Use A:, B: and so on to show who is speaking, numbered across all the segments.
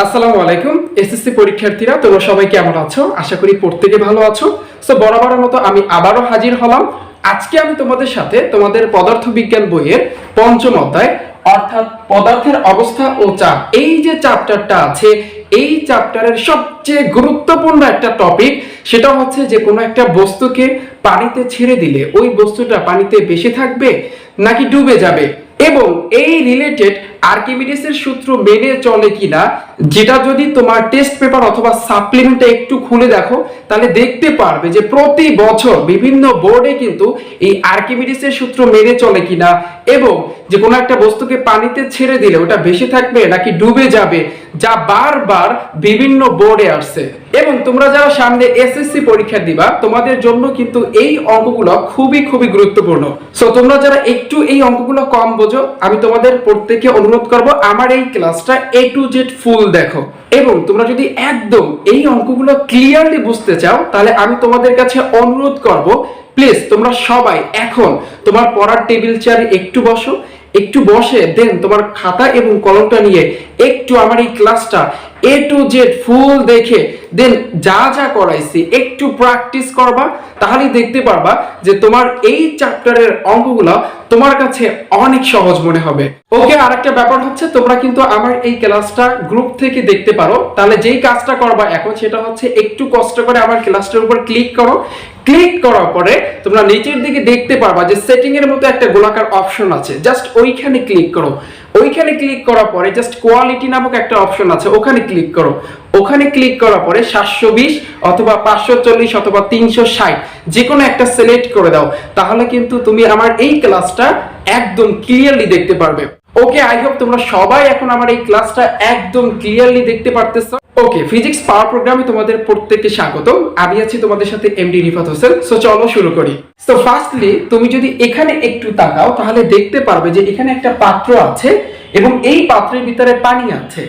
A: আসসালামু আলাইকুম এসএসসি পরীক্ষার্থীরা, তোমরা সবাই কেমন আছো? আশা করি প্রত্যেকে ভালো আছো। সো বরাবরের মতো আমি আবারও হাজির হলাম। আজকে আমি তোমাদের সাথে তোমাদের পদার্থবিজ্ঞান বইয়ের পঞ্চম অধ্যায় অর্থাৎ পদার্থের অবস্থা ও চাপ, এই যে চ্যাপ্টারটা আছে, এই চ্যাপ্টারের সবচেয়ে গুরুত্বপূর্ণ একটা টপিক, সেটা হচ্ছে যে কোনো একটা বস্তুকে পানিতে ছেড়ে দিলে ওই বস্তুটা পানিতে ভেসে থাকবে নাকি ডুবে যাবে, এবং এই রিলেটেড আর্কিমিডিসের সূত্র মেনে চলে কিনা, যেটা যদি তোমার টেস্ট পেপার অথবা সাপ্লিমেন্টে একটু খুলে দেখো তাহলে দেখতে পারবে যে প্রতি বছর বিভিন্ন বোর্ডে কিন্তু এই আর্কিমিডিসের সূত্র মেনে চলে কিনা, এবং যে কোনো একটা বস্তুকে পানিতে ছেড়ে দিলে ওটা ভেসে থাকবে নাকি ডুবে যাবে, যা বারবার বিভিন্ন বোর্ডে আসছে। এবং তোমরা যারা সামনে এসএসসি পরীক্ষা দিবা তোমাদের জন্য কিন্তু এই অঙ্কগুলো খুবই খুবই গুরুত্বপূর্ণ। সো তোমরা যারা একটু এই অঙ্কগুলো কম বোঝো, আমি তোমাদের প্রত্যেককে অনুরোধ করব আমার এই ক্লাসটা A to Z ফুল দেখো, এবং তোমরা যদি একদম এই অঙ্কগুলো ক্লিয়ারলি বুঝতে চাও তাহলে আমি তোমাদের কাছে অনুরোধ করব, প্লিজ তোমরা সবাই এখন তোমার পড়ার টেবিল চেয়ারে একটু বসো, একটু বসে দেন তোমার খাতা এবং কলমটা নিয়ে একটু আমার এই ক্লাসটা A to Z ফুল দেখে দেন যা যা করাইছি একটু প্র্যাকটিস করবা, তাহলেই দেখতে পারবা যে তোমার এই চ্যাপ্টারের অঙ্কগুলো তোমার কাছে অনেক সহজ মনে হবে। ওকে, আরেকটা ব্যাপার হচ্ছে তোমরা কিন্তু আমার এই ক্লাসটা গ্রুপ থেকে দেখতে পারো। তাহলে যেই কাজটা করবা এখন সেটা হচ্ছে একটু কষ্ট করে আমার ক্লাসটার উপর ক্লিক করো। ক্লিক করার পরে তোমরা নিচের দিকে দেখতে পারবা যে সেটিং এর মতো একটা গোলাকার অপশন আছে, জাস্ট ওইখানে ক্লিক করো। ওইখানে ক্লিক করার পরে জাস্ট কোয়ালিটি নামক একটা অপশন আছে, ওখানে ক্লিক করো। ওখানে ক্লিক করার পরে 720 অথবা 540 অথবা 360 যে কোনো একটা সিলেক্ট করে দাও, তাহলে কিন্তু তুমি আমার এই ক্লাসটা একদম ক্লিয়ারলি দেখতে পারবে। ওকে, আই হোপ তোমরা সবাই এখন আমার এই ক্লাসটা একদম ক্লিয়ারলি দেখতে পারতেছো। ওকে, ফিজিক্স পাওয়ার প্রোগ্রামে তোমাদের প্রত্যেককে স্বাগত। আমি আছি তোমাদের সাথে এমডি রিফাত হোসেন। সো চলো শুরু করি। সো ফার্স্টলি তুমি যদি এখানে একটু তাকাও তাহলে দেখতে পারবে যে এখানে একটা পাত্র আছে এবং এই পাত্রের ভিতরে পানি আছে।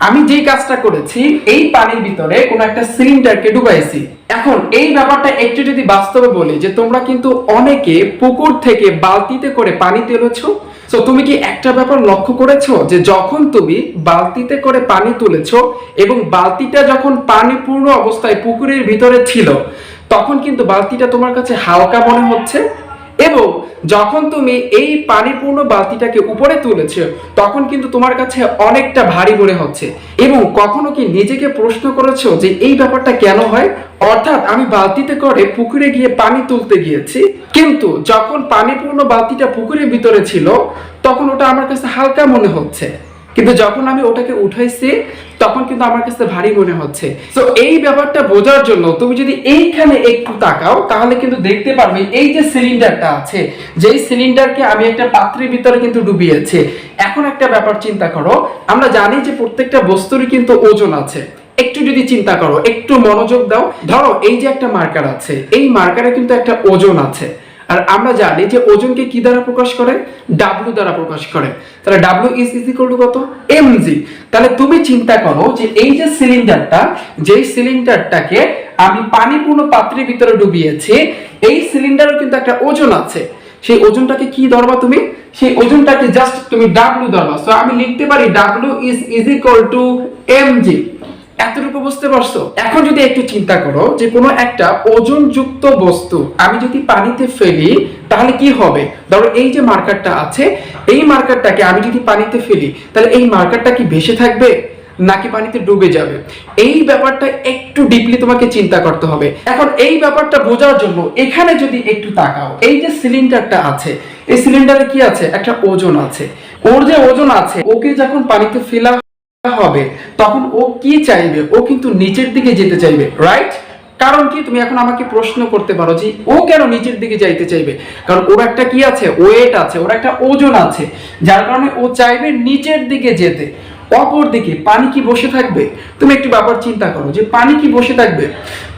A: আমি যেই কাজটা করেছি, এই পানির ভিতরে কোনো একটা সিলিন্ডারকে ডুবাইছি। এখন এই ব্যাপারটা একটু যদি বাস্তবে বলি, যে তোমরা কিন্তু অনেকে পুকুর থেকে বালতিতে করে পানি তুলেছো। সো তুমি কি একটা ব্যাপার লক্ষ্য করেছো যে যখন তুমি বালতিতে করে পানি তুলেছো এবং বালতিটা যখন পানিপূর্ণ অবস্থায় পুকুরের ভিতরে ছিল, তখন কিন্তু বালতিটা তোমার কাছে হালকা মনে হচ্ছে, এবং যখন তুমি এই পানিপূর্ণ বালতিটাকে উপরে তুলেছো তখন কিন্তু তোমার কাছে অনেকটা ভারী মনে হচ্ছে। এবং কখনো কি নিজেকে প্রশ্ন করেছো যে এই ব্যাপারটা কেন হয়? অর্থাৎ আমি বালতিতে করে পুকুরে গিয়ে পানি তুলতে গিয়েছি, কিন্তু যখন পানিপূর্ণ বালতিটা পুকুরের ভিতরে ছিল তখন ওটা আমার কাছে হালকা মনে হচ্ছে, কিন্তু যখন আমি ওটাকে উঠাইছি তখন কিন্তু আমার কাছে ভারী মনে হচ্ছে। তো এই ব্যাপারটা বোঝার জন্য তুমি যদি এইখানে একটু তাকাও তাহলে কিন্তু দেখতে পারবে এই যে সিলিন্ডারটা আছে, যেই সিলিন্ডারকে আমি একটা পাত্রের ভিতরে কিন্তু ডুবিয়েছি। এখন একটা ব্যাপার চিন্তা করো, আমরা জানি যে প্রত্যেকটা বস্তুরই কিন্তু ওজন আছে। একটু যদি চিন্তা করো, একটু মনোযোগ দাও, ধরো এই যে একটা মার্কার আছে, এই মার্কারে কিন্তু একটা ওজন আছে, আর আমরা জানি যে ওজনকে কি দ্বারা প্রকাশ করে? W দ্বারা প্রকাশ করে। তাহলে W ইজ ইকুয়াল টু কত? mg। তাহলে তুমি চিন্তা করো যে এই যে সিলিন্ডারটা, যেই সিলিন্ডারটাকে আমি পানিপূর্ণ পাত্রের ভিতরে ডুবিয়েছি, এই সিলিন্ডারের কিন্তু একটা ওজন আছে। সেই ওজনটাকে কি ধরবা তুমি? সেই ওজনটাকে জাস্ট তুমি W ধরবা। সো আমি লিখতে পারি W is equal two mg। এতটুকু বুঝতে পারছো? এখন যদি একটু চিন্তা করো যে কোনো একটা ওজনযুক্ত বস্তু আমি যদি পানিতে ফেলি তাহলে কি হবে? ধরো এই যে মার্কারটা আছে, এই মার্কারটাকে আমি যদি পানিতে ফেলি তাহলে এই মার্কারটা কি ভেসে থাকবে নাকি পানিতে ডুবে যাবে? এই ব্যাপারটা একটু ডিপলি তোমাকে চিন্তা করতে হবে। এখন এই ব্যাপারটা বোঝার জন্য এখানে যদি একটু তাকাও, এই যে সিলিন্ডারটা আছে, এই সিলিন্ডারে কি আছে? একটা ওজন আছে। ওর যে ওজন আছে, ওকে যখন পানিতে ফেলা হবে তখন ও কি চাইবে? ও কিন্তু নিচের দিকে যেতে চাইবে, রাইট? কারণ কি? তুমি এখন আমাকে প্রশ্ন করতে পারো যে ও কেন নিচের দিকে যাইতে চাইবে? কারণ ওর একটা কি আছে? ওয়েট আছে, ওর একটা ওজন আছে, যার কারণে ও চাইবে নিচের দিকে যেতে। অপর দিকে পানি কি বসে থাকবে? তুমি একটু ব্যাপার চিন্তা করো যে পানি কি বসে থাকবে?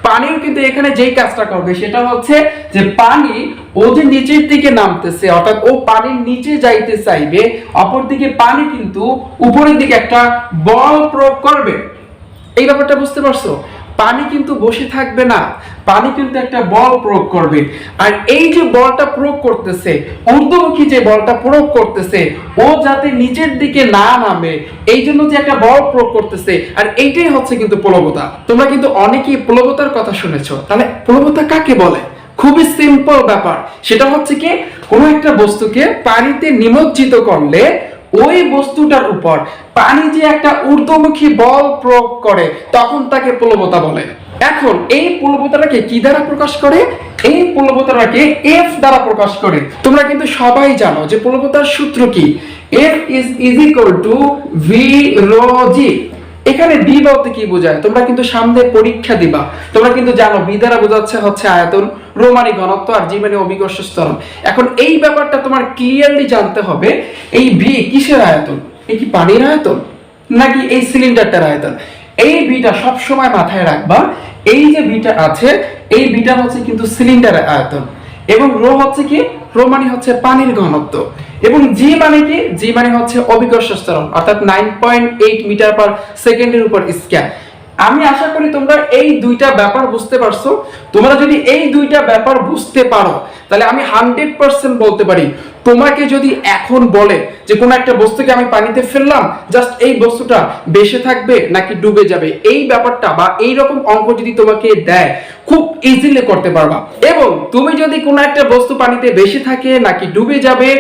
A: পানিও কিন্তু এখানে যেই কাজটা করবে সেটা হচ্ছে যে পানি ও যে নিচের দিকে নামতেছে, অর্থাৎ ও পানির নিচে যাইতে চাইবে, অপর দিকে পানি কিন্তু উপরের দিকে একটা বল প্রয়োগ করবে। এই ব্যাপারটা বুঝতে পারছো? পানি কিন্তু বসে থাকবে না, পানি কিন্তু একটা বল প্রয়োগ করবে। আর এই যে বলটা প্রয়োগ করতেছে, ঊর্ধ্বমুখী যে বলটা প্রয়োগ করতেছে, ও যাতে নিচের দিকে না নামে এই জন্য যে একটা বল প্রয়োগ করতেছে, আর এইটাই হচ্ছে কিন্তু প্লবতা। তোমরা কিন্তু অনেকেই প্লবতার কথা শুনেছো, তাহলে প্লবতা কাকে বলে? খুবই সিম্পল ব্যাপার, সেটা হচ্ছে কি কোনো একটা বস্তুকে পানিতে নিমজ্জিত করলে ওই বস্তুটার উপর পানি যে একটা ঊর্ধ্বমুখী বল প্রয়োগ করে তখন তাকে প্লবতা বলে। এখন এই প্লবতাটাকে কি দ্বারা প্রকাশ করে? এই প্লবতাটাকে এফ দ্বারা প্রকাশ করে। তোমরা কিন্তু সবাই জানো যে প্লবতার সূত্র কি, F is equal to V rho G। এখানে বি বলতে কি বোঝায়? তোমরা কিন্তু সামনে পরীক্ষা দিবা, তোমরা কিন্তু জানো বি দ্বারা বোঝাচ্ছে হচ্ছে আয়তন, রো মানে ঘনত্ব, আর জি মানে অভিকর্ষ ত্বরণ। এখন এই ব্যাপারটা তোমার ক্লিয়ারলি জানতে হবে, এই ভি কিসের আয়তন? এই কি পানির আয়তন নাকি এই সিলিন্ডারটার আয়তন? এই বিটা সব সময় মাথায় রাখবা, এই যে বিটা আছে এই বিটা হচ্ছে কিন্তু সিলিন্ডারের আয়তন, এবং রো হচ্ছে কি, রো মানে হচ্ছে পানির ঘনত্ব, এবং জি মানে কি, জি মানে হচ্ছে অভিকর্ষ ত্বরণ, অর্থাৎ 9.8 মিটার পার সেকেন্ডের উপর স্কয়ার। আমি আশা করি তোমরা এই দুইটা ব্যাপার বুঝতে পারছো। তোমরা যদি এই দুইটা ব্যাপার বুঝতে পারো তাহলে আমি 100% বলতে পারি, তোমাকে যদি এখন বলে যে কোন একটা বস্তুকে আমি পানিতে ফেললাম, জাস্ট এই বস্তুটা ভেসে থাকবে নাকি ডুবে যাবে, এই ব্যাপারটা বা এই রকম অঙ্ক যদি তোমাকে দেয় খুব ইজিলি করতে পারবা। এবং তুমি যদি কোন একটা বস্তু পানিতে ভেসে থাকে নাকি ডুবে যাবে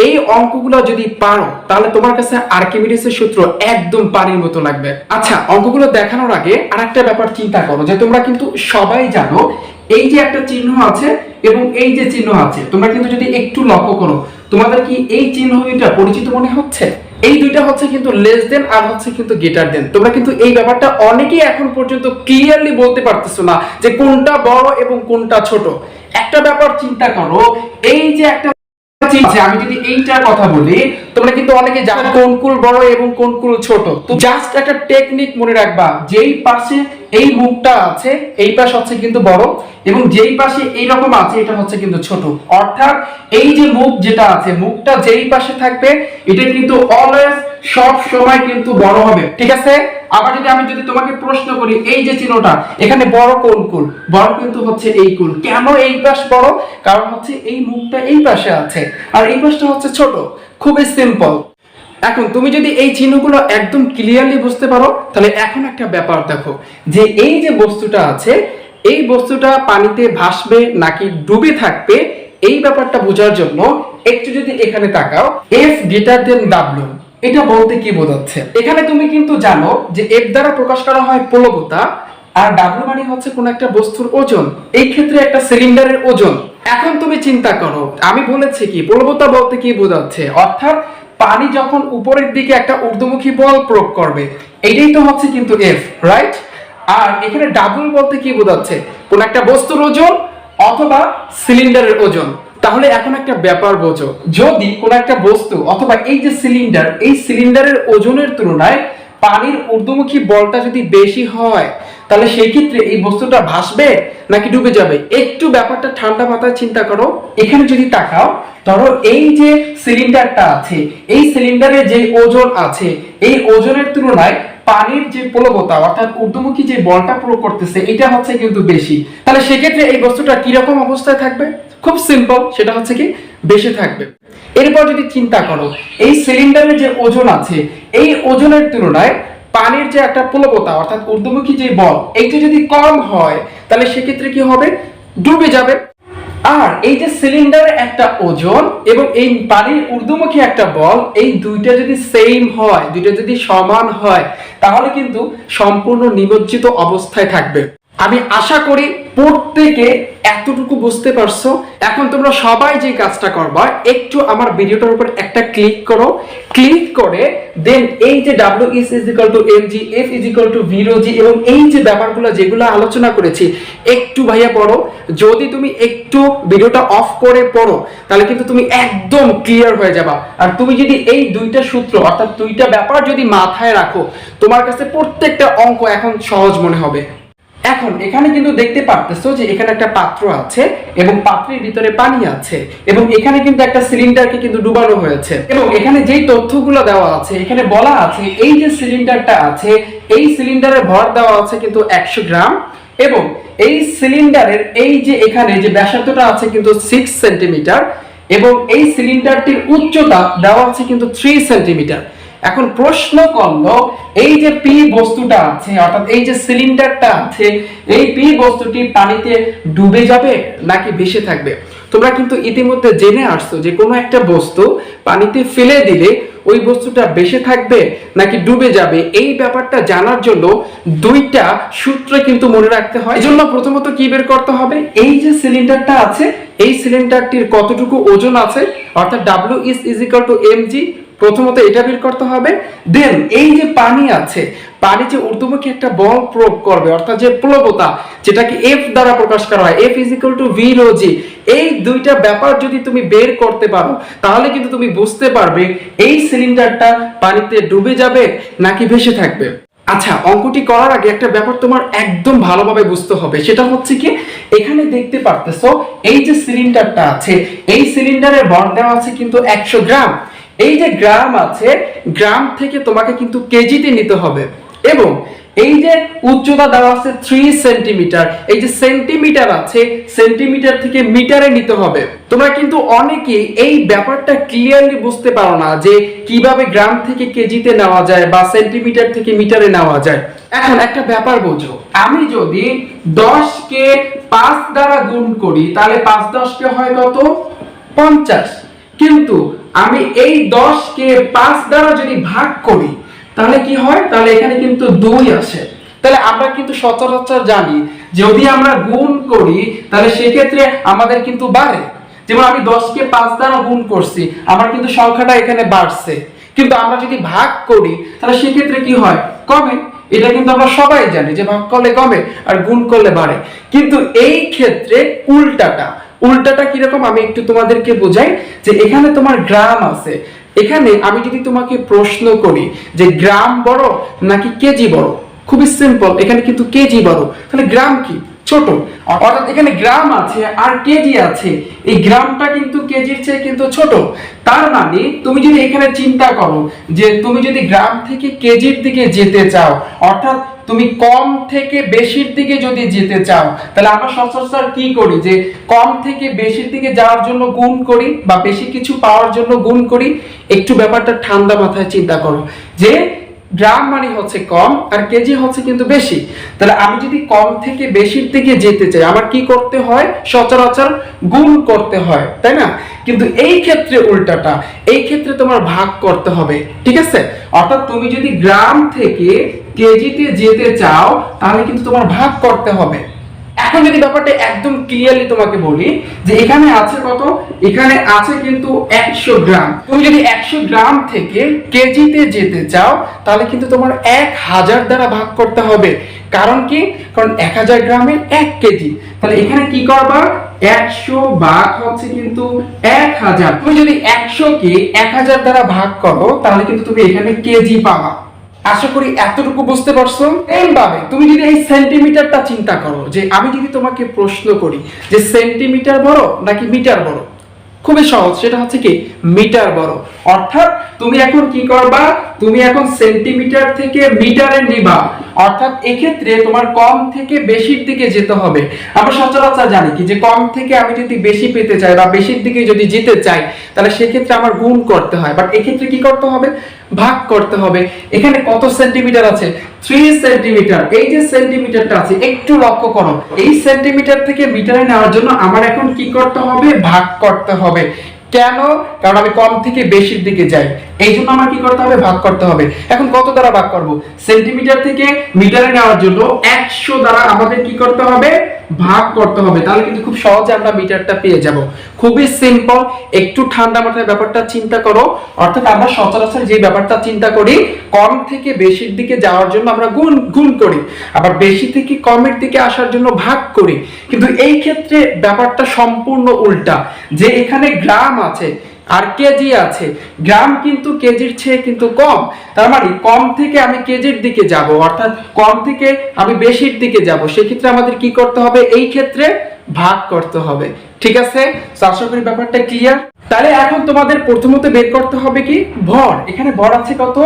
A: এই অঙ্কগুলো যদি পারো তাহলে তোমার কাছে আর্কিমিডিসের সূত্র একদম পানির মতো লাগবে। আচ্ছা, অঙ্কগুলো দেখানোর আগে আরেকটা ব্যাপার চিন্তা করো, যে তোমরা কিন্তু সবাই জানো এই যে একটা চিহ্ন আছে এবং এই যে চিহ্ন আছে, তোমরা কিন্তু যদি একটু লক্ষ্য করো তোমাদের কি এই চিহ্ন দুইটা পরিচিত মনে হচ্ছে? এই দুইটা হচ্ছে কিন্তু লেস দেন আর হচ্ছে কিন্তু গ্রেটার দেন। তোমরা কিন্তু এই ব্যাপারটা অনেকেই এখন পর্যন্ত ক্লিয়ারলি বলতে পারতেছো না যে কোনটা বড় এবং কোনটা ছোট। একটা ব্যাপার চিন্তা করো, এই যে একটা আমি যদি এইটার কথা বলি, তোমরা কিন্তু অনেকে জানো কোন কুল বড় এবং কোন কুল ছোট। তো জাস্ট একটা টেকনিক মনে রাখবা, যেই পাশে এই মুখটা আছে এই পাশ হচ্ছে কিন্তু বড়, এবং যেই পাশে এই রকম আছে এটা হচ্ছে কিন্তু ছোট। অর্থাৎ এই যে মুখ যেটা আছে, মুখটা যেই পাশে থাকবে এটা কিন্তু অলওয়েজ সব সময় কিন্তু বড় হবে, ঠিক আছে? আবার যদি তোমাকে প্রশ্ন করি, এই যে চিহ্নটা এখানে বড় কোন কুল? বড় কিন্তু হচ্ছে এই কুল। কেন এই পাশ বড়? কারণ হচ্ছে এই মুখটা এই পাশে আছে আর এই পাশটা হচ্ছে ছোট। খুবই সিম্পল। এখন তুমি যদি এই চিহ্নগুলো একদম ক্লিয়ারলি বুঝতে পারো তাহলে এখন একটা ব্যাপার দেখো, যে এই যে বস্তুটা আছে এই বস্তুটা পানিতে ভাসবে নাকি ডুবে থাকবে, এই ব্যাপারটা বোঝার জন্য একটু যদি এখানে তাকাও, F গ্রেটার দেন W এটা বলতে কি বোঝাচ্ছে? এখানে তুমি কিন্তু জানো যে F দ্বারা প্রকাশ করা হয় প্লবতা, আর W মানে হচ্ছে কোন একটা বস্তুর ওজন, এই ক্ষেত্রে একটা সিলিন্ডারের ওজন। এখন তুমি চিন্তা করো, আমি বলেছি কি প্লবতা বলতে কি বোঝাচ্ছে, অর্থাৎ পানি যখন উপরের দিকে একটা ঊর্ধ্বমুখী বল প্রয়োগ করবে, এটাই তো হচ্ছে কিন্তু F, রাইট? আর এখানে ডাবল বলতে কি বোঝাচ্ছে? কোন একটা বস্তুর ওজন অথবা সিলিন্ডারের ওজন। তাহলে এখন একটা ব্যাপার বোঝো, যদি কোন একটা বস্তু অথবা এই যে সিলিন্ডার, এই সিলিন্ডারের ওজনের তুলনায় পানির ঊর্ধ্বমুখী বলটা যদি বেশি হয় তাহলে সেই ক্ষেত্রে এই বস্তুটা ভাসবে নাকি ডুবে যাবে? একটু ব্যাপারটা ঠান্ডা মাথায় চিন্তা করো। এখানে যদি তাকাও, ধরো এই যে সিলিন্ডারটা আছে, এই সিলিন্ডারের যে ওজন আছে এই ওজনের তুলনায় পানির যে প্লবতা অর্থাৎ ঊর্ধ্বমুখী যে বলটা প্রয়োগ করতেছে এটা হচ্ছে কিন্তু বেশি। তাহলে সেক্ষেত্রে এই বস্তুটা কিরকম অবস্থায় থাকবে? খুব সিম্পল, সেটা হচ্ছে কি বেশি থাকবে। এরপর যদি চিন্তা করো, এই সিলিন্ডারের যে ওজন আছে এই ওজনের তুলনায় পানির যে একটা প্লবতা অর্থাৎ ঊর্ধ্বমুখী যে বল এইটা যদি কম হয় তাহলে সেক্ষেত্রে কি হবে? ডুবে যাবে। আর এই যে সিলিন্ডারের একটা ওজন এবং এই পানির ঊর্ধ্বমুখী একটা বল, এই দুইটা যদি সেম হয়, দুইটা যদি সমান হয় তাহলে কিন্তু সম্পূর্ণ নিমজ্জিত অবস্থায় থাকবে। আমি আশা করি প্রত্যেকে এতটুকু বুঝতে পারছো। এখন তোমরা সবাই যে কাজটা করবা, একটু আমার ভিডিওটার উপর একটা ক্লিক করো, ক্লিক করে দেন এই যে W is equal to mg, F is equal to v rho g এবং এই যে ব্যাপারগুলো যেগুলো আলোচনা করেছি একটু ভাইয়া পড়ো। যদি তুমি একটু ভিডিওটা অফ করে পড়ো তাহলে কিন্তু তুমি একদম ক্লিয়ার হয়ে যাবা। আর তুমি যদি এই দুইটা সূত্র অর্থাৎ দুইটা ব্যাপার যদি মাথায় রাখো, তোমার কাছে প্রত্যেকটা অঙ্ক এখন সহজ মনে হবে। এখন এখানে কিন্তু দেখতে পারতেছো যে এখানে একটা পাত্র আছে এবং পাত্রের ভিতরে পানি আছে এবং এখানে কিন্তু একটা সিলিন্ডারকে কিন্তু ডুবানো হয়েছে এবং এখানে যেই তথ্যগুলো দেওয়া আছে এখানে বলা আছে এই যে সিলিন্ডারটা আছে এই সিলিন্ডারে ভর দেওয়া আছে কিন্তু 100 গ্রাম, এবং এই সিলিন্ডারের এই যে এখানে যে ব্যাসার্ধটা আছে কিন্তু 6 সেন্টিমিটার, এবং এই সিলিন্ডারটির উচ্চতা দেওয়া আছে কিন্তু 3 সেন্টিমিটার। এখন প্রশ্ন করলো, এই যে পি বস্তুটা আছে অর্থাৎ এই যে সিলিন্ডারটা আছে, এই পি বস্তুটি পানিতে ডুবে যাবে নাকি ভেসে থাকবে? তোমরা কিন্তু ইতিমধ্যে জেনে আসছো যে কোনো একটা বস্তু পানিতে ফেলে দিলে ওই বস্তুটা ভেসে থাকবে নাকি ডুবে যাবে। এই ব্যাপারটা জানার জন্য দুইটা সূত্র কিন্তু মনে রাখতে হয়। এজন্য প্রথমত কি বের করতে হবে, এই যে সিলিন্ডারটা আছে এই সিলিন্ডারটির কতটুকু ওজন আছে অর্থাৎ W is equal to mg, প্রথমত এটা বের করতে হবে। দেন এই যে পানি আছে, পানি যে ঊর্ধ্বমুখী একটা বল প্রয়োগ করবে অর্থাৎ যে প্লবতা, যেটাকে F দ্বারা প্রকাশ করা হয়, F is equal to v rho g, এই দুইটা ব্যাপার যদি তুমি বের করতে পারো তাহলে কিন্তু তুমি বুঝতে পারবে এই সিলিন্ডারটা পানিতে ডুবে যাবে নাকি ভেসে থাকবে। আচ্ছা, অঙ্কটি করার আগে একটা ব্যাপার তোমার একদম ভালোভাবে বুঝতে হবে, সেটা হচ্ছে কি, এখানে দেখতে পারতেছো এই যে সিলিন্ডারটা আছে, এই সিলিন্ডারের ভর দেওয়া আছে কিন্তু 100 গ্রাম। এই যে গ্রাম আছে, গ্রাম থেকে তোমাকে কিন্তু কেজিতে নিতে হবে, এবং এই যে উচ্চতা দেওয়া আছে 3 সেন্টিমিটার, এই যে সেন্টিমিটার আছে, সেন্টিমিটার থেকে মিটারে নিতে হবে। তোমরা কিন্তু অনেকেই এই ব্যাপারটা ক্লিয়ারলি বুঝতে পারো না যে কিভাবে গ্রাম থেকে কেজিতে নেওয়া যায় বা সেন্টিমিটার থেকে মিটারে নেওয়া যায়। এখন একটা ব্যাপার বোঝো, আমি যদি 10 কে 5 দ্বারা গুণ করি তাহলে 5 10 কে হয় কত? 50। কিন্তু আমি এই 10 কে 5 দ্বারা যদি ভাগ করি তাহলে কি হয়? তাহলে এখানে কিন্তু 2 আসে। তাহলে আমরা কিন্তু সচরাচর জানি যদি আমরা গুণ করি তাহলে সেক্ষেত্রে আমাদের কিন্তু বাড়ে। যেমন আমি 10 কে 5 দ্বারা গুণ করছি, আমার কিন্তু সংখ্যাটা এখানে বাড়ছে, কিন্তু আমরা যদি ভাগ করি তাহলে সেক্ষেত্রে কি হয়? কমে। এটা কিন্তু আমরা সবাই জানি যে ভাগ করলে কমে আর গুণ করলে বাড়ে। কিন্তু এই ক্ষেত্রে উল্টাটা কিরকম আমি একটু তোমাদেরকে বোঝাই। যে এখানে তোমার গ্রাম আছে, এখানে আমি যদি তোমাকে প্রশ্ন করি যে গ্রাম বড় নাকি কেজি বড়, খুবই সিম্পল, এখানে কিন্তু কেজি বড়, তাহলে গ্রাম কি? ছোট। অর্থাৎ এখানে গ্রাম আছে আর কেজি আছে, এই গ্রামটা কিন্তু কেজির চেয়ে কিন্তু ছোট। তার মানে তুমি যদি এখানে চিন্তা করো যে তুমি যদি গ্রাম থেকে কেজির দিকে যেতে চাও, অর্থাৎ তুমি কম থেকে বেশির দিকে যদি যেতে চাও, তাহলে আমরা সচরাচর কি করি যে কম থেকে বেশির দিকে যাওয়ার জন্য গুণ করি বা বেশি কিছু পাওয়ার জন্য গুণ করি। একটু ব্যাপারটা ঠান্ডা মাথায় চিন্তা করো যে গ্রাম মানে হচ্ছে কম আর কেজি হচ্ছে কিন্তু বেশি। তাহলে আমি যদি কম থেকে বেশির দিকে যেতে চাই আমার কি করতে হয়? সচরাচর গুণ করতে হয়, তাই না? কিন্তু এই ক্ষেত্রে উল্টাটা, এই ক্ষেত্রে তোমার ভাগ করতে হবে, ঠিক আছে? অর্থাৎ তুমি যদি গ্রাম থেকে কেজিতে যেতে চাও তাহলে কিন্তু তোমার ভাগ করতে হবে। এখন যদি ব্যাপারটা একদম ক্লিয়ারলি তোমাকে বলি যে এখানে আছে কত? এখানে আছে কিন্তু 100 গ্রাম। তুমি যদি 100 গ্রাম থেকে কেজিতে যেতে চাও তাহলে কিন্তু তোমার 1000 দ্বারা ভাগ করতে হবে। কারণ কি? কারণ 1000 গ্রামে 1 কেজি। তাহলে এখানে কি করবা? 100 ভাগ হচ্ছে কিন্তু 1000। তুমি যদি 100 কে 1000 দ্বারা ভাগ করো তাহলে কিন্তু তুমি এখানে কেজি পাবা। আশা করি এতটুকু বুঝতে পারছো। এইভাবে তুমি যদি এই সেন্টিমিটারটা চিন্তা করো, যে আমি যদি তোমাকে প্রশ্ন করি যে সেন্টিমিটার বড় নাকি মিটার বড়, খুবই সহজ, সেটা হচ্ছে কি মিটার বড়। অর্থাৎ তুমি এখন কি করবা? তুমি এখন সেন্টিমিটার থেকে মিটারে নিবা। অর্থাৎ এক্ষেত্রে তোমার কম থেকে বেশির দিকে যেতে হবে। আমরা সচরাচর জানি কি যে কম থেকে আমি যদি বেশি পেতে চাই বা বেশির দিকে যদি যেতে চাই তাহলে সেক্ষেত্রে আমার গুণ করতে হয়, বাট এক্ষেত্রে কি করতে হবে? ভাগ করতে হবে। এখানে কত সেন্টিমিটার আছে? 3 সেন্টিমিটার। এই যে সেন্টিমিটারটা আছে একটু লক্ষ্য করো, এই সেন্টিমিটার থেকে মিটারে নেওয়ার জন্য আমার এখন কি করতে হবে? ভাগ করতে হবে। কেন? কারণ আমি কম থেকে বেশির দিকে যাই, এই জন্য আমার কি করতে হবে? ভাগ করতে হবে। এখন কত দ্বারা ভাগ করব? সেন্টিমিটার থেকে মিটারে নেওয়ার জন্য 100 দ্বারা আমাদের কি করতে হবে? ভাগ করতে হবে। তাহলে কিন্তু খুব সহজে আমরা মিটারটা পেয়ে যাব। খুবই সিম্পল, একটু ঠান্ডা মাথায় ব্যাপারটা চিন্তা করো। অর্থাৎ আমরা সচরাচর যে ব্যাপারটা চিন্তা করি কম থেকে বেশির দিকে যাওয়ার জন্য আমরা গুণ করি, আবার বেশি থেকে কমের দিকে আসার জন্য ভাগ করি। কিন্তু এই ক্ষেত্রে ব্যাপারটা সম্পূর্ণ উল্টা, যে এখানে গ্রাম আছে আর কেজি আছে, গ্রাম কিন্তু কেজির চেয়ে কিন্তু কম। তার মানে কম থেকে আমি কেজির দিকে যাব, অর্থাৎ কম থেকে আমি বেশির দিকে যাব, সেক্ষেত্রে আমাদের কি করতে হবে? এই ক্ষেত্রে ভাগ করতে হবে। ঠিক আছে? আশা করি ব্যাপারটা ক্লিয়ার। তাহলে এখন তোমাদের প্রথমত বের করতে হবে কি ভর। এখানে ভর আছে কত,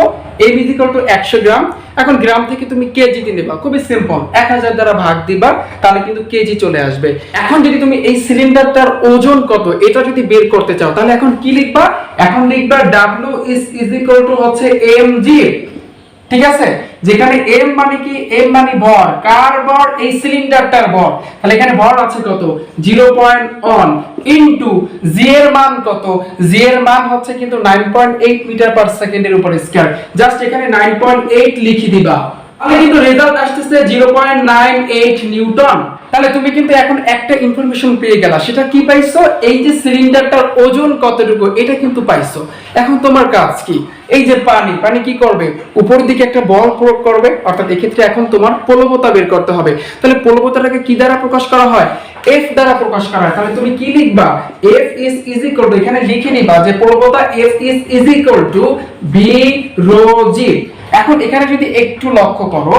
A: m = 100 গ্রাম। এখন গ্রাম থেকে তুমি কেজিতে নেবা, খুবই সিম্পল, 1000 দ্বারা ভাগ দিবা, তাহলে কিন্তু কেজি চলে আসবে। এখন যদি তুমি এই সিলিন্ডারটার ওজন কত এটা যদি বের করতে চাও, তাহলে এখন কি লিখবা, এখন লিখবা W হচ্ছে mg। ঠিক আছে, যেখানে m মানে কি, m মানে ভর, কার ভর, এই সিলিন্ডারটার ভর। তাহলে এখানে ভর আছে কত 0.1 ইনটু g এর মান কত, g এর মান হচ্ছে কিন্তু 9.8 মিটার পার সেকেন্ডের উপর স্কয়ার। জাস্ট এখানে 9.8 লিখে দিবা, তাহলে কিন্তু রেজাল্ট আসছে 0.98 নিউটন। তাহলে তুমি কিন্তু এখন একটা ইনফরমেশন পেয়ে গেলা, সেটা কি পাইছো, এই যে সিলিন্ডারটার ওজন কতটুকু এটা কিন্তু পাইছো। এখন তোমার কাজ কি, এই যে পানি কি করবে, উপর দিকে একটা বল প্রয়োগ করবে, অর্থাৎ এক্ষেত্রে এখন তোমার প্লবতা বের করতে হবে। তাহলে প্লবতাটাকে কি দ্বারা প্রকাশ করা হয়, F দ্বারা প্রকাশ করা হয়। তাহলে তুমি কি লিখবা, F is equal to, এখানে লিখে নিবা যে প্লবতা F is equal to B rho G। এখন এখানে যদি একটু লক্ষ্য করো,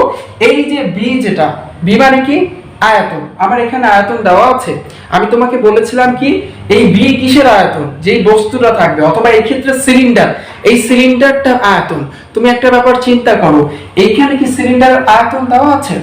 A: এই যে B যেটা, B মানে কি আয়তন, আমার এখানে আয়তন দেওয়া আছে। আমি তোমাকে বলেছিলাম কি এই B কিসের আয়তন, যেই বস্তুটা থাকবে, অথবা এই ক্ষেত্রে সিলিন্ডার, এই সিলিন্ডারটা আয়তন। তুমি একটা ব্যাপার চিন্তা করো, এইখানে কি সিলিন্ডারের আয়তন দেওয়া আছে,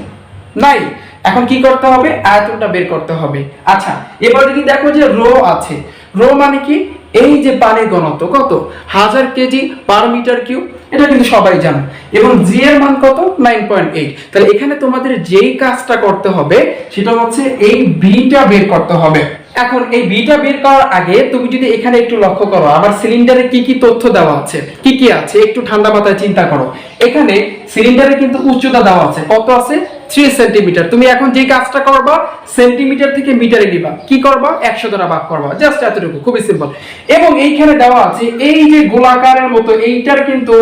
A: নাই। এখন কি করতে হবে, আয়তনটা বের করতে হবে। আচ্ছা, এবার যদি দেখো যে রো আছে, রো মানে কি, এই যে পানির ঘনত্ব কত, 1000 কেজি পার মিটার কিউব, এটা কিন্তু সবাই জানো। এবং জি এর মান কত, 9.8। তাহলে এখানে তোমাদের যেই কাজটা করতে হবে সেটা হচ্ছে এই বিটা বের করতে হবে। এখন এই বিটা বের করার আগে তুমি যদি এখানে একটু লক্ষ্য করো, আমার সিলিন্ডারে কি কি তথ্য দেওয়া আছে, কি কি আছে একটু ঠান্ডা মাথায় চিন্তা করো। এখানে সিলিন্ডারে কিন্তু উচ্চতা দেওয়া আছে, কত আছে, 3 সেন্টিমিটার। তুমি এখন যে কাজটা করবা, সেন্টিমিটার থেকে মিটারে নিবা, কি করবা, 100 দ্বারা ভাগ করবা, জাস্ট এতটুকু, খুবই সিম্পল। এবং এইখানে দেওয়া আছে এই যে গোলাকারের মতো, এইটার কিন্তু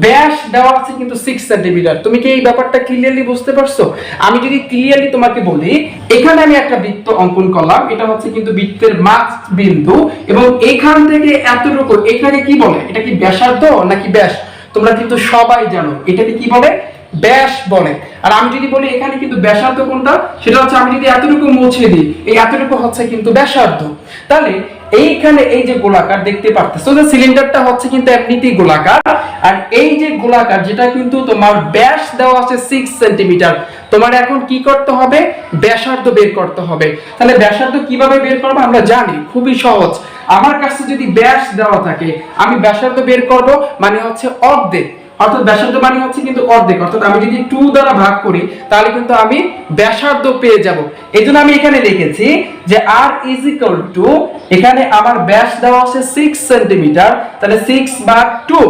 A: ব্যাস দেওয়া আছে কিন্তু 6 সেন্টিমিটার। তুমি কি এই ব্যাপারটা ক্লিয়ারলি বুঝতে পারছো? আমি যদি ক্লিয়ারলি তোমাকে বলি, এখানে আমি একটা বৃত্ত অঙ্কন করলাম, এটা হচ্ছে কিন্তু বৃত্তের মাঝ বিন্দু, এবং এখান থেকে এতটুকু, এটাকে কি বলে, এটা কি ব্যাসার্ধ নাকি ব্যাস? তোমরা কিন্তু সবাই জানো এটাকে কি বলে, ব্যাস বলে। আর আমি যদি বলি এখানে কিন্তু ব্যাসার্ধ কোনটা, সেটা হচ্ছে আমি যদি এতটুকু মুছে দিই, এই এতটুকু হচ্ছে কিন্তু ব্যাসার্ধ। তাহলে এইখানে এই যে গোলাকার দেখতে পারতেছো, যে সিলিন্ডারটা হচ্ছে কিন্তু এমনিতেই গোলাকার, আর এই যে গোলাকার যেটা কিন্তু তোমার ব্যাস দেওয়া আছে 6 সেন্টিমিটার। তোমার এখন কি করতে হবে, ব্যাসার্ধ বের করতে হবে। তাহলে ব্যাসার্ধ কিভাবে বের করব আমরা জানি, খুবই সহজ। আমার কাছে যদি ব্যাস দেওয়া থাকে, আমি ব্যাসার্ধ বের করব মানে হচ্ছে অর্ধেক, অর্থাৎ ব্যাসার্ধ মানে হচ্ছে কিন্তু অর্ধেক, অর্থাৎ আমি যদি 2 দ্বারা ভাগ করি তাহলে কিন্তু আমি ব্যাসার্ধ পেয়ে যাব। এইজন্য আমি এখানে লিখেছি যে r = এখানে আমার ব্যাস দেওয়া আছে 6 সেন্টিমিটার, তাহলে 6/2।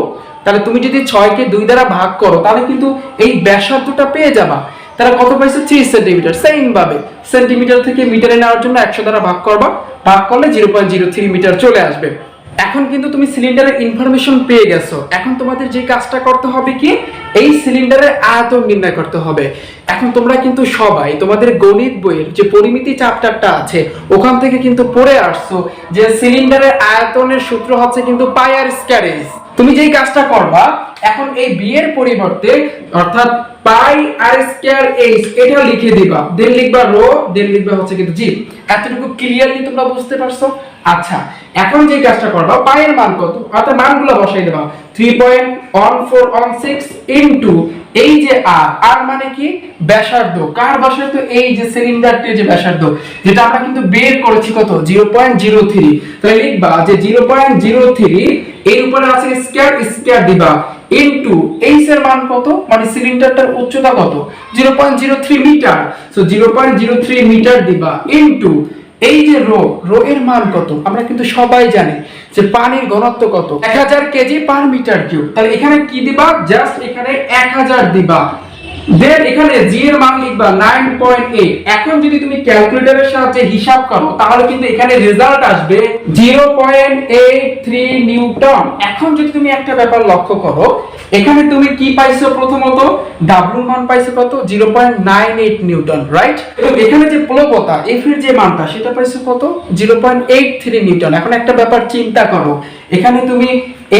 A: তাহলে তুমি যদি 6 কে 2 দ্বারা ভাগ করো তাহলে কিন্তু এই ব্যাসার্ধটা পেয়ে যাবা। তাহলে কত পাইছো, 3 সেন্টিমিটার। সেম ভাবে সেন্টিমিটার থেকে মিটারে নেওয়ার জন্য 100 দ্বারা ভাগ করবা, ভাগ করলে 0.03 মিটার চলে আসবে। এখন কিন্তু তুমি সিলিন্ডারের ইনফরমেশন পেয়ে গেছো। এখন তোমাদের যে কাজটা করতে হবে কি, এই সিলিন্ডারের আয়তন নির্ণয় করতে হবে। এখন তোমরা কিন্তু সবাই তোমাদের গণিত বইয়ের যে পরিমিতি চ্যাপ্টারটা আছে ওখান থেকে কিন্তু পড়ে আসছো যে সিলিন্ডারের আয়তনের সূত্র হচ্ছে কিন্তু পাই আর স্কয়ার এইচ। তুমি যেই কাজটা করবা, এখন এই বি এর পরিবর্তে অর্থাৎ পাই আর স্কয়ার এইচ এটা লিখে দিবা, দেন লিখবা রো, দেন লিখবা হচ্ছে কিন্তু জি। এতটুকু ক্লিয়ারলি তোমরা বুঝতে পারছো? আচ্ছা, এখন যে কাজটা করবা, পাই এর মান কত, অর্থাৎ মানগুলো বসাই দেবা, 3.1416 ইনটু এই যে আর, আর মানে কি ব্যাসার্ধ, কার ব্যাসার্ধ, এই যে সিলিন্ডারটির যে ব্যাসার্ধ, যেটা আমরা কিন্তু বের করেছি কত, 0.03। তাহলে লিখবা যে 0.03 এর উপরে আছে স্কয়ার, স্কয়ার দিবা, ইনটু এইচ এর মান কত, মানে সিলিন্ডারটার উচ্চতা কত, 0.03 মিটার। সো 0.03 মিটার দিবা, ইনটু এই যে রো, রো এর মান কত, আমরা কিন্তু সবাই জানি যে পানির ঘনত্ব কত, 1000 কেজি পার মিটার কিউব। তাহলে এখানে কি দিবা, জাস্ট এখানে 1000 দিবা, দেন এখানে জি এর মান লিখবা 9.8। এখন যদি তুমি ক্যালকুলেটরের সাহায্যে হিসাব করো তাহলে কিন্তু এখানে রেজাল্ট আসবে 0.83 নিউটন। এখন যদি তুমি একটা ব্যাপার লক্ষ্য করো, এখানে তুমি কি পাইছো, প্রথমত ডাব্লিউ মান পাইছো কত, 0.98 নিউটন, রাইট? এবং এখানে যে প্লবতা এফ এর যে মানটা সেটা পাইছো কত, 0.83 নিউটন। এখন একটা ব্যাপার চিন্তা করো, এখানে তুমি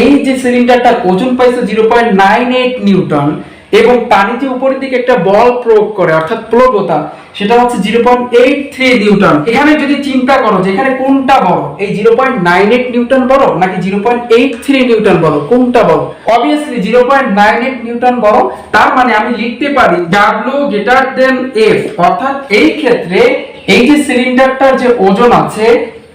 A: এই যে সিলিন্ডারটার ওজন পাইছো 0.98 নিউটন, এবং পানি যে উপরের দিকে একটা বল প্রয়োগ করে অর্থাৎ প্লবতা, সেটা হচ্ছে 0.83 নিউটন। এখানে যদি চিন্তা করো যে এখানে কোনটা বড়, এই 0.98 নিউটন বড় নাকি 0.83 নিউটন বড়, কোনটা বড়? অবভিয়াসলি 0.98 নিউটন বড়। তার মানে আমি লিখতে পারি W গ্রেটার দেন F, অর্থাৎ এই ক্ষেত্রে এই যে সিলিন্ডারটার যে ওজন আছে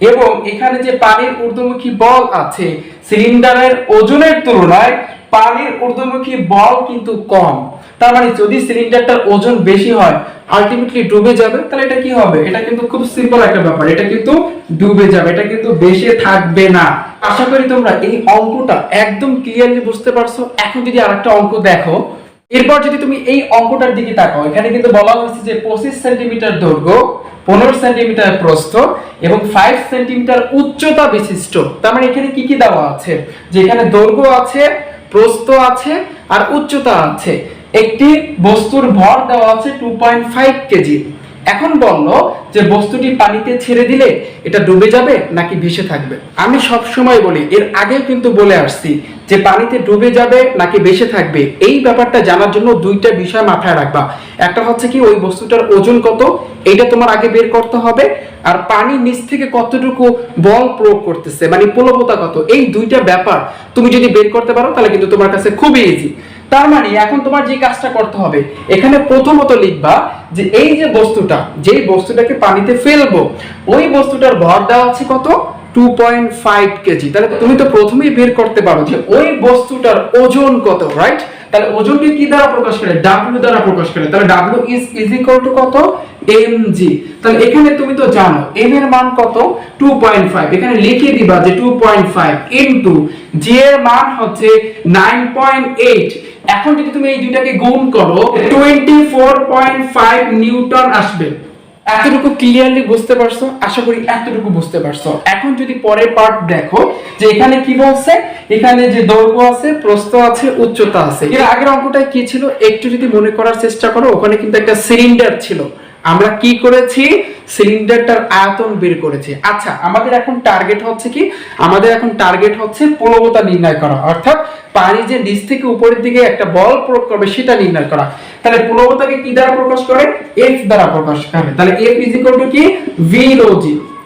A: এবং এখানে যে পানির ঊর্ধ্বমুখী বল আছে, সিলিন্ডারের ওজনের তুলনায় পানির ঊর্ধ্বমুখী বল কিন্তু কম। তার মানে যদি সিলিন্ডারটার ওজন বেশি হয় আলটিমেটলি ডুবে যাবে। তাহলে এটা কি হবে? এটা কিন্তু খুব সিম্পল একটা ব্যাপার, এটা কিন্তু ডুবে যাবে, এটা কিন্তু বেশি থাকবে না। আশা করি তোমরা এই অঙ্কটা একদম ক্লিয়ারলি বুঝতে পারছো। এখন যদি আরেকটা অঙ্ক দেখো, এরপর যদি তুমি এই অঙ্কটার দিকে তাকাও, এখানে কিন্তু বলা হয়েছে যে 25 সেন্টিমিটার দৈর্ঘ্য, 15 সেন্টিমিটার প্রস্থ এবং 5 সেন্টিমিটার উচ্চতা বিশিষ্ট। তার মানে এখানে কি কি দেওয়া আছে? যে এখানে দৈর্ঘ্য আছে, প্রস্থ আছে আর উচ্চতা আছে। একটি বস্তুর ভর দেওয়া আছে 2.5 কেজি। এখন বললো যে বস্তুটি পানিতে ছেড়ে দিলে এটা ডুবে যাবে নাকি ভেসে থাকবে। আমি সব সময় বলি, এর আগে কিন্তু বলে আসছি যে পানিতে ডুবে যাবে নাকি ভেসে থাকবে, এই ব্যাপারটা জানার জন্য দুইটা বিষয় মাথায় রাখবা। একটা হচ্ছে কি ওই বস্তুটার ওজন কত, এটা তোমার আগে বের করতে হবে, আর পানির নিচ থেকে কতটুকু বল প্রয়োগ করতেছে মানে প্লবতা কত, এই দুইটা ব্যাপার তুমি যদি বের করতে পারো তাহলে কিন্তু তোমার কাছে খুবই ইজি। তার মানে এখন তোমার যে কাজটা করতে হবে, এখানে প্রথমত লিখবা যে এই যে বস্তুটা, যেই বস্তুটাকে পানিতে ফেলবো ওই বস্তুটার ভর দেওয়া আছে কত, 2.5 কেজি। তাহলে তুমি তো প্রথমেই বের করতে পারো যে ওই বস্তুটার ওজন কত, রাইট? তাহলে ওজনকে কি দ্বারা প্রকাশ করে? W দ্বারা প্রকাশ করে। তাহলে W ইজ ইকুয়াল টু কত, mg। তাহলে এখানে তুমি তো জানো m এর মান কত, 2.5। এখানে লিখে দিবা যে 2.5 ইনটু g এর মান হচ্ছে 9.8। এখন যদি তুমি এই দুইটাকে গুণ করো 24.5 নিউটন আসবে। এতটুকু ক্লিয়ারলি বুঝতে পারছো? আশা করি এতটুকু বুঝতে পারছো। এখন যদি পরের পার্ট দেখো যে এখানে কি বলছে, এখানে যে দৈর্ঘ্য আছে, প্রস্থ আছে, উচ্চতা আছে। এর আগের অঙ্কটায় কি ছিল একটু যদি মনে করার চেষ্টা করো, ওখানে কিন্তু একটা সিলিন্ডার ছিল। আমরা কি করেছি? সিলিন্ডারটার আয়তন বের করেছি। আচ্ছা, আমাদের এখন টার্গেট হচ্ছে কি? আমাদের এখন টার্গেট হচ্ছে প্লবতা নির্ণয় করা, অর্থাৎ পানি যে নিচ থেকে উপরের দিকে একটা বল প্রয়োগ করবে সেটা নির্ণয় করা। তাহলে প্লবতাকে কি দ্বারা প্রকাশ করে? F দ্বারা প্রকাশ করে। তাহলে F ইজ ইকুয়াল টু কি, V রো G।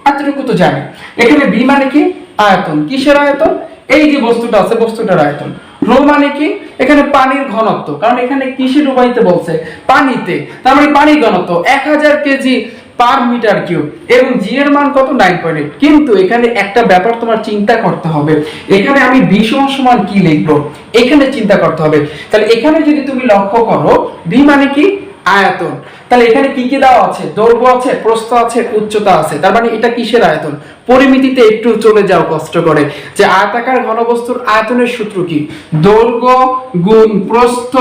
A: এতটুকু তো জানি। এখানে V মানে কি? আয়তন। কিসের আয়তন? এই যে বস্তুটা আছে বস্তুটার আয়তন। রো মানে কি? এখানে পানির ঘনত্ব, কারণ এখানে কিসে ডুবাইতে বলছে? পানিতে। তার মানে পানির ঘনত্ব 1000 কেজি পার মিটার কিউব এবং জি এর মান কত, 9.8। কিন্তু এখানে একটা ব্যাপার তোমার চিন্তা করতে হবে, এখানে আমি বি সমান কি লিখবো এখানে চিন্তা করতে হবে। তাহলে এখানে যদি তুমি লক্ষ্য করো বি মানে কি, আয়তন। তাহলে এখানে কি কি দেওয়া আছে? দৈর্ঘ্য আছে, প্রস্থ আছে, উচ্চতা আছে। তার মানে এটা কিসের আয়তন? পরিমিতিতে একটু চলে যাও কষ্ট করে, যে আয়তাকার ঘনবস্তুর আয়তনের সূত্র কি? দৈর্ঘ্য গুণ প্রস্থ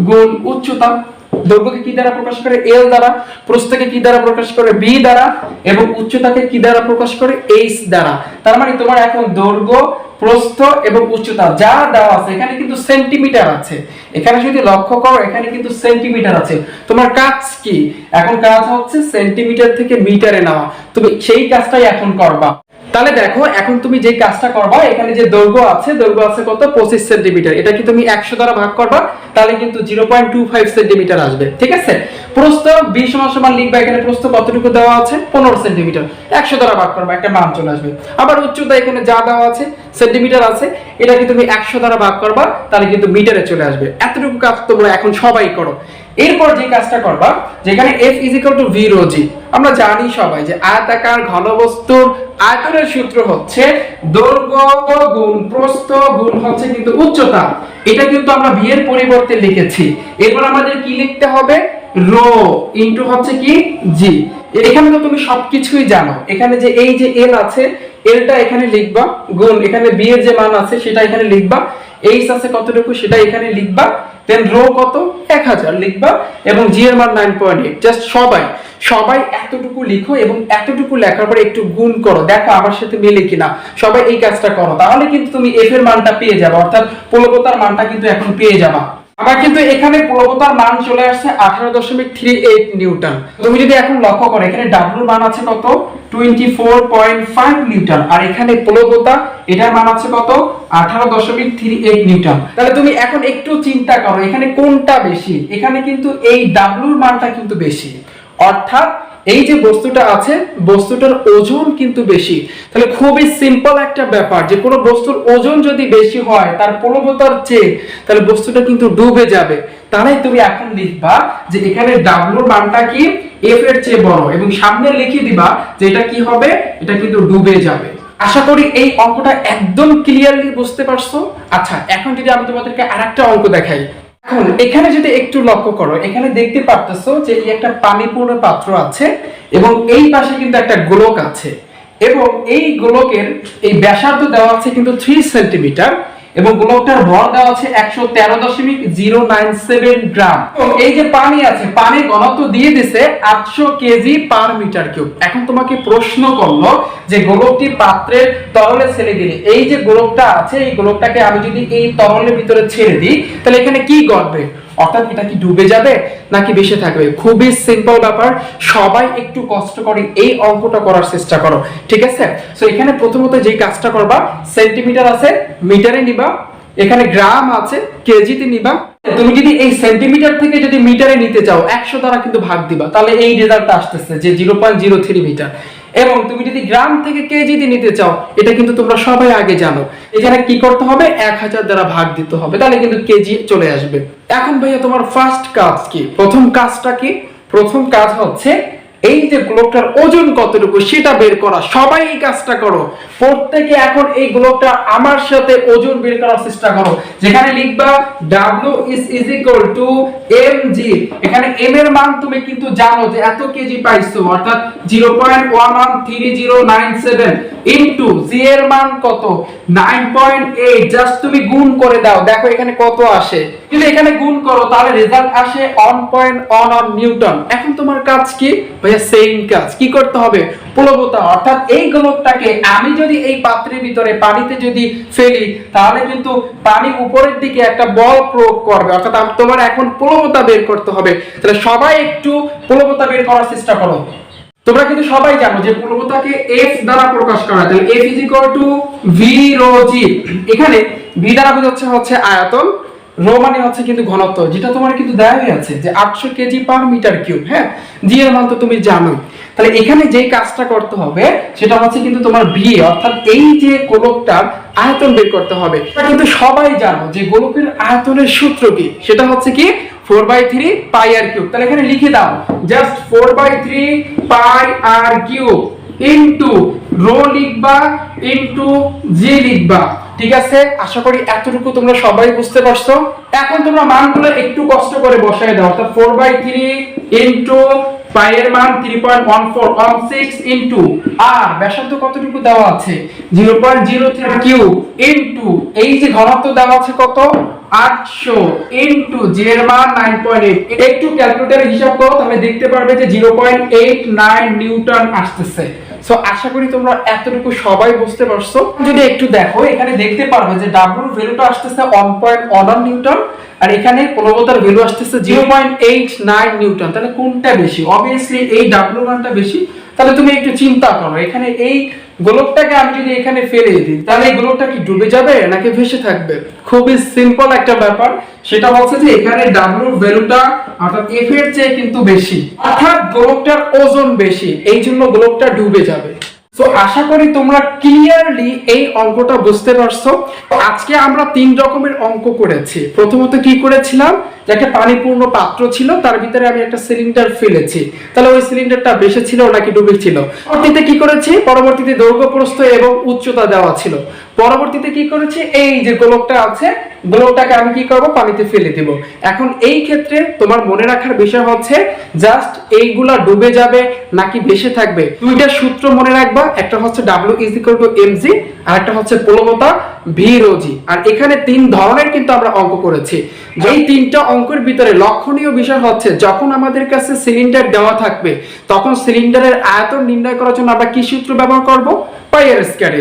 A: গুণ উচ্চতা। দৈর্ঘ্যকে কি দ্বারা প্রকাশ করে? L দ্বারা। প্রস্থকে কি দ্বারা প্রকাশ করে? B দ্বারা। এবং উচ্চতাকে কি দ্বারা প্রকাশ করে? H দ্বারা। তার মানে তোমার এখন দৈর্ঘ্য, প্রস্থ এবং উচ্চতা যা দেওয়া আছে, এখানে কিন্তু সেন্টিমিটার আছে। এখানে যদি লক্ষ্য করো এখানে কিন্তু সেন্টিমিটার আছে। তোমার কাজ কি? এখন কাজ হচ্ছে সেন্টিমিটার থেকে মিটারে নেওয়া। তুমি সেই কাজটাই এখন করবা। তাহলে দেখো এখন তুমি যে কাজটা করবা, এখানে যে দৈর্ঘ্য আছে কত, 25 সেন্টিমিটার। এটা কি তুমি 100 দ্বারা ভাগ করবা, তাহলে কিন্তু 0.25 সেন্টিমিটার আসবে। ঠিক আছে? প্রস্থ b সমান লিখবা, এখানে প্রস্থ কতটুকু দেওয়া আছে, 15 সেন্টিমিটার। 100 দ্বারা ভাগ করবা, একটা মান চলে আসবে। আবার উচ্চতা এখানে যা দেওয়া আছে সেন্টিমিটার আছে, এটা কি তুমি 100 দ্বারা ভাগ করবা, তাহলে কিন্তু মিটারে চলে আসবে। এতটুকু কাজ তোমরা এখন সবাই করো। এরপর যে কাজটা করবা, যেখানে F is equal to V rho G। আমরা জানি সবাই যে আয়তাকার ঘনবস্তুর আয়তনের সূত্র হচ্ছে দৈর্ঘ্য গুণ প্রস্থ গুণ হচ্ছে কিন্তু উচ্চতা। এটা কিন্তু আমরা v এর পরিবর্তে লিখেছি। এরপর আমাদের কি লিখতে হবে? রো ইনটু হচ্ছে কি g। এখানে তো তুমি সবকিছুই জানো। এখানে যে এই যে L আছে, Lটা এখানে লিখবা, গুণ এখানে b এর যে মান আছে সেটা এখানে লিখবা, h আছে কতটুকু সেটা এখানে লিখবা, দেন রো কত, 1000 লিখবা এবং জি এর মান 9.8। জাস্ট সবাই এতটুকু লিখো এবং এতটুকু লেখার পরে একটু গুণ করো, দেখো আমার সাথে মিলে কিনা। সবাই এই কাজটা করো, তাহলে কিন্তু তুমি এফ এর মানটা পেয়ে যাবে, অর্থাৎ প্লবতার মানটা কিন্তু এখন পেয়ে যাবা। আবার কিন্তু এখানে প্লবতার মান চলে আসছে 18.38 নিউটন। তুমি যদি এখন লক্ষ্য করো এখানে ডাব্লিউর মান আছে কত 24.5 নিউটন, আর এখানে প্লবতা এটার মান আছে কত 18.38 নিউটন। তাহলে তুমি এখন একটু চিন্তা করো এখানে কোনটা বেশি। এখানে কিন্তু এই ডাব্লিউর মানটা কিন্তু বেশি, অর্থাৎ এই যে বস্তুটা আছে বস্তুটার ওজন কিন্তু বেশি। তাহলে খুবই সিম্পল একটা ব্যাপার, যে কোনো বস্তুর ওজন যদি বেশি হয় তার প্লবতার চেয়ে, তাহলে বস্তুটা কিন্তু ডুবে যাবে। তাহলে তুমি এখন লিখবা যে এখানে ডাব্লিউর মানটা কি এফ এর চেয়ে বড়, এবং সামনে লিখে দিবা যে এটা কি হবে, এটা কিন্তু ডুবে যাবে। আশা করি এই অঙ্কটা একদম ক্লিয়ারলি বুঝতে পারছো। আচ্ছা, এখন যদি আমি তোমাদেরকে আরেকটা অঙ্ক দেখাই। এখন এখানে যদি একটু লক্ষ্য করো, এখানে দেখতে পারতেছো যে এই একটা পানিপূর্ণ পাত্র আছে এবং এই পাশে কিন্তু একটা গোলক আছে, এবং এই গোলকের এই ব্যাসার্ধ দেওয়া আছে কিন্তু 3 সেন্টিমিটার, এবং গোলকটার ভর দেওয়া আছে 113.097 গ্রাম। এবং এই যে পানি আছে, পানির ঘনত্ব দিয়ে দিছে 800 কেজি পার মিটার কিউব। এখন তোমাকে প্রশ্ন করলো যে গোলকটি পাত্রের তরলে ছেড়ে দিলে, এই যে গোলকটা আছে এই গোলকটাকে আমি যদি এই তরলের ভিতরে ছেড়ে দিই তাহলে এখানে কি ঘটবে, অর্থাৎ এটা কি ডুবে যাবে নাকি ভেসে থাকবে। খুবই সিম্পল ব্যাপার, সবাই একটু কষ্ট করে এই অঙ্কটা করার চেষ্টা করো, ঠিক আছে। সো এখানে প্রথমত যে কাজটা করবা, সেন্টিমিটার আছে মিটারে নিবা, এখানে গ্রাম আছে কেজিতে নিবা। তুমি যদি এই সেন্টিমিটার থেকে যদি মিটারে নিতে চাও 100 দ্বারা কিন্তু ভাগ দিবা, তাহলে এই রেজাল্টটা আসতেছে যে 0.03 মিটার। এবং তুমি যদি গ্রাম থেকে কেজিতে নিতে চাও, এটা কিন্তু তোমরা সবাই আগে জানো, এখানে কি করতে হবে 1000 দ্বারা ভাগ দিতে হবে, তাহলে কিন্তু কেজি চলে আসবে। এখন ভাইয়া তোমার ফার্স্ট কাজ কি, প্রথম কাজটা কি, প্রথম কাজ হচ্ছে এই যে গোলকটার ওজন কতটুকু সেটা বের করা। সবাই এই কাজটা করো, প্রত্যেকে এখন এই গোলকটা আমার সাথে ওজন বের করার চেষ্টা করো। যেখানে লিখবা W = mg, এখানে m এর মান তুমি কিন্তু জানো যে এত কেজি পাইছো, অর্থাৎ 0.113097 ইনটু g এর মান কত 9.8, জাস্ট তুমি গুণ করে দাও, দেখো এখানে কত আসে। যদি এখানে গুণ করো তাহলে রেজাল্ট আসে 1.11 নিউটন। এখন তোমার কাজ কি ভাইয়া, সেম কাজ কি করতে হবে, প্লবতা, অর্থাৎ এই গোলকটাকে আমি যদি এই পাত্রের ভিতরে পানিতে যদি ফেলি তাহলে কিন্তু পানি উপরের দিকে একটা বল প্রয়োগ করবে, অর্থাৎ তোমার এখন প্লবতা বের করতে হবে। তাহলে সবাই একটু প্লবতা বের করার চেষ্টা করো। তোমরা কিন্তু সবাই জানো যে প্লবতাকে F দ্বারা প্রকাশ করা হয়, তাহলে F = V rho g। এখানে V দ্বারা বোঝাচ্ছে হচ্ছে আয়তন, রো মানে হচ্ছে কিন্তু ঘনত্ব, যেটা তোমার কিন্তু দেওয়াই আছে যে 800 কেজি পার মিটার কিউব। হ্যাঁ, জি এর মান তো তুমি জানোই। তাহলে এখানে যে কাজটা করতে হবে সেটা হচ্ছে কিন্তু তোমার ভি, অর্থাৎ এই যে গোলকটার আয়তন বের করতে হবে। এটা কিন্তু সবাই জানো যে গোলকের আয়তনের সূত্র কি, সেটা হচ্ছে কি 4/3 পাই আর কিউব। তাহলে এখানে লিখে দাও জাস্ট 4/3 পাই আর কিউব ইনটু রো লিখবা ইনটু জি লিখবা, ঠিক আছে। আশা করি এতটুকু তোমরা সবাই বুঝতে পারছো। এখন তোমরা মানগুলো একটু কষ্ট করে বসায় দাও, অর্থাৎ 4/3 ইনটু পাই এর মান 3.1416 ইনটু আর ব্যাসার্ধ কতটুকু দেওয়া আছে 0.03 কিউব ইনটু এই যে ঘনত্ব দেওয়া আছে কত 800 ইনটু জি এর মান 9.8। একটু ক্যালকুলেটরে হিসাব করো তাহলে দেখতে পারবে যে 0.89 নিউটন আসতেছে। সো আশা করি তোমরা এতটুকু সবাই বুঝতে পারছো। যদি একটু দেখো এখানে দেখতে পারবে যে W এর ভ্যালুটা আসতেছে 1.1 নিউটন, আর এখানে প্লবতার ভ্যালু আসতেছে 0.89 নিউটন। তাহলে কোনটা বেশি? অবভিয়াসলি এই W মানটা বেশি। তাহলে তুমি একটু চিন্তা করো, এখানে এই গোলকটাকে আমি যদি এখানে ফেলে দিই তাহলে এই গোলকটা কি ডুবে যাবে নাকি ভেসে থাকবে? খুবই সিম্পল একটা ব্যাপার, সেটা হচ্ছে যে এখানে W এর ভ্যালুটা অর্থাৎ F এর চেয়ে কিন্তু বেশি, অর্থাৎ গোলকটার ওজন বেশি, এই জন্য গোলকটা ডুবে যাবে। সো আশা করি তোমরা ক্লিয়ারলি এই অঙ্কটা বুঝতে পারছো। আজকে আমরা 3 রকমের অঙ্ক করেছি। প্রথমত কি করেছিলাম, যে একটা পানিপূর্ণ পাত্র ছিল, তার ভিতরে আমি একটা সিলিন্ডার ফেলেছি, তাহলে ওই সিলিন্ডারটা ভেসে ছিল নাকি ডুবে ছিল। পরবর্তীতে কি করেছি, পরবর্তীতে দৈর্ঘ্য প্রস্থ এবং উচ্চতা দেওয়া ছিল। পরবর্তীতে কি করেছি, এই যে গোলকটা আছে গোলকটাকে আমি কি করব, পানিতে ফেলে দেব। এখন এই ক্ষেত্রে তোমার মনে রাখার বিষয় হচ্ছে জাস্ট এইগুলা ডুবে যাবে নাকি ভেসে থাকবে। দুইটা সূত্র মনে রাখবা, একটা হচ্ছে W = mg আর একটা হচ্ছে প্লবতা V rho g। আর এখানে 3 ধরনের কিন্তু আমরা অঙ্ক করেছি। এই 3টা অঙ্কের ভিতরে লক্ষণীয় বিষয় হচ্ছে যখন আমাদের কাছে সিলিন্ডার দেওয়া থাকবে তখন সিলিন্ডারের আয়তন নির্ণয় করার জন্য আমরা কি সূত্র ব্যবহার করব, পাই আর স্কয়ার।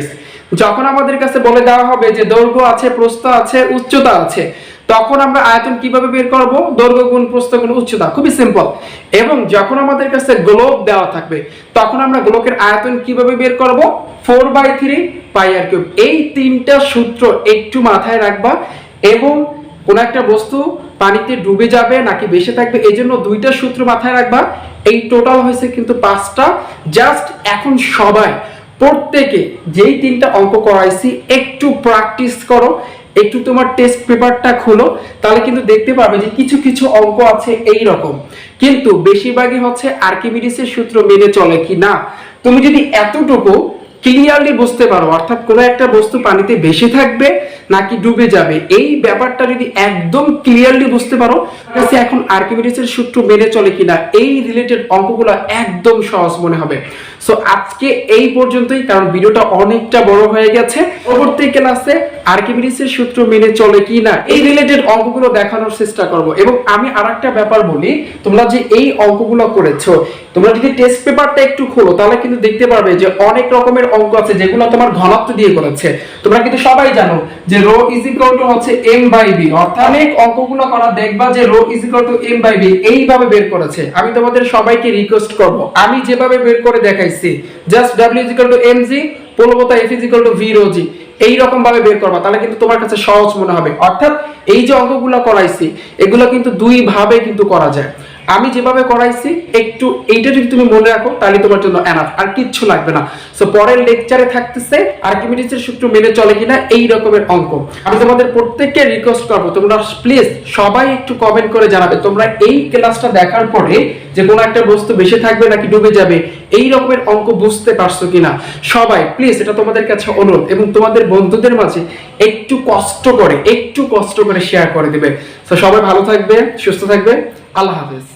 A: যখন আমাদের কাছে বলে দেওয়া হবে যে দৈর্ঘ্য আছে, প্রস্থ আছে, উচ্চতা আছে, তখন আমরা আয়তন কিভাবে বের করব? দৈর্ঘ্য গুণ প্রস্থ গুণ উচ্চতা, খুবই সিম্পল। এবং যখন আমাদের কাছে গোলক দেওয়া থাকবে তখন আমরা গোলকের আয়তন কিভাবে বের করব? 4/3 পাই আর কিউব। এই তিনটা সূত্র একটু মাথায় রাখবা। এবং কোন একটা বস্তু পানিতে ডুবে যাবে নাকি ভেসে থাকবে, এই জন্য দুইটা সূত্র মাথায় রাখবা। এই টোটাল হয়েছে কিন্তু 5টা। জাস্ট এখন সবাই প্রত্যেকে যেই তিনটা অঙ্ক করাইছি একটু প্র্যাকটিস করো, একটু তোমার টেস্ট পেপারটা খোলো, তাহলে কিন্তু দেখতে পাবে যে কিছু কিছু অঙ্ক আছে এই রকম, কিন্তু বেশিরভাগই হচ্ছে আর্কিমিডিসের সূত্র মেনে চলে কি না। তুমি যদি এতটুকু ক্লিয়ারলি বুঝতে পারো, অর্থাৎ কোনো একটা বস্তু পানিতে ভেসে থাকবে নাকি ডুবে যাবে, এই ব্যাপারটা যদি একদম ক্লিয়ারলি বুঝতে পারো, তাহলে এখন আর্কিমিডিসের সূত্র মেনে চলে কিনা এই রিলেটেড অঙ্কগুলো একদম সহজ মনে হবে। সো আজকে এই পর্যন্তই, কারণ ভিডিওটা অনেকটা বড় হয়ে গেছে। পরবর্তী ক্লাসে আর্কিমিডিসের সূত্র মেনে চলে কিনা এই রিলেটেড অঙ্কগুলো দেখানোর চেষ্টা করব। এবং আমি আরেকটা ব্যাপার বলি, তোমরা যে এই অঙ্কগুলো করেছো, তোমরা যদি টেস্ট পেপারটা একটু খোলো তাহলে কিন্তু দেখতে পারবে যে অনেক রকমের অঙ্ক আছে যেগুলো তোমার ঘনত্ব দিয়ে করেছে। তোমরা কিন্তু সবাই জানো যে রো ইজ ইকুয়াল টু হচ্ছে m/v, অর্থাৎ অনেক অঙ্কগুলো করা দেখবা যে rho is equal two m/v এইভাবে বের করেছে। আমি তোমাদের সবাইকে রিকোয়েস্ট করব, আমি যেভাবে বের করে দেখাইছি, just w is equal two mg প্লবতা f is equal to v rho g এই রকম ভাবে বের করবা, তাহলে কিন্তু তোমার কাছে সহজ মনে হবে। অর্থাৎ এই যে অঙ্কগুলো করাইছি এগুলো কিন্তু দুই ভাবে কিন্তু করা যায়। আমি যেভাবে করাইছি একটু এইটা যদি তুমি মনে রাখো তাহলে তোমার জন্য এনাফ, আর কিচ্ছু লাগবে না। সো পরের লেকচারে থাকতেছে আর্কিমিডিসের সূত্র মেনে চলে কিনা এই রকমের অঙ্ক। আমি তোমাদের প্রত্যেককে রিকোয়েস্ট করব, তোমরা প্লিজ সবাই একটু কমেন্ট করে জানাবে তোমরা এই ক্লাসটা দেখার পরে যে কোনো একটা বস্তু ভেসে থাকবে নাকি ডুবে যাবে এই রকমের অঙ্ক বুঝতে পারছো কিনা। সবাই প্লিজ, এটা তোমাদের কাছে অনুরোধ, এবং তোমাদের বন্ধুদের মাঝে একটু কষ্ট করে শেয়ার করে দিবে। তো সবাই ভালো থাকবে, সুস্থ থাকবে, আল্লাহ হাফেজ।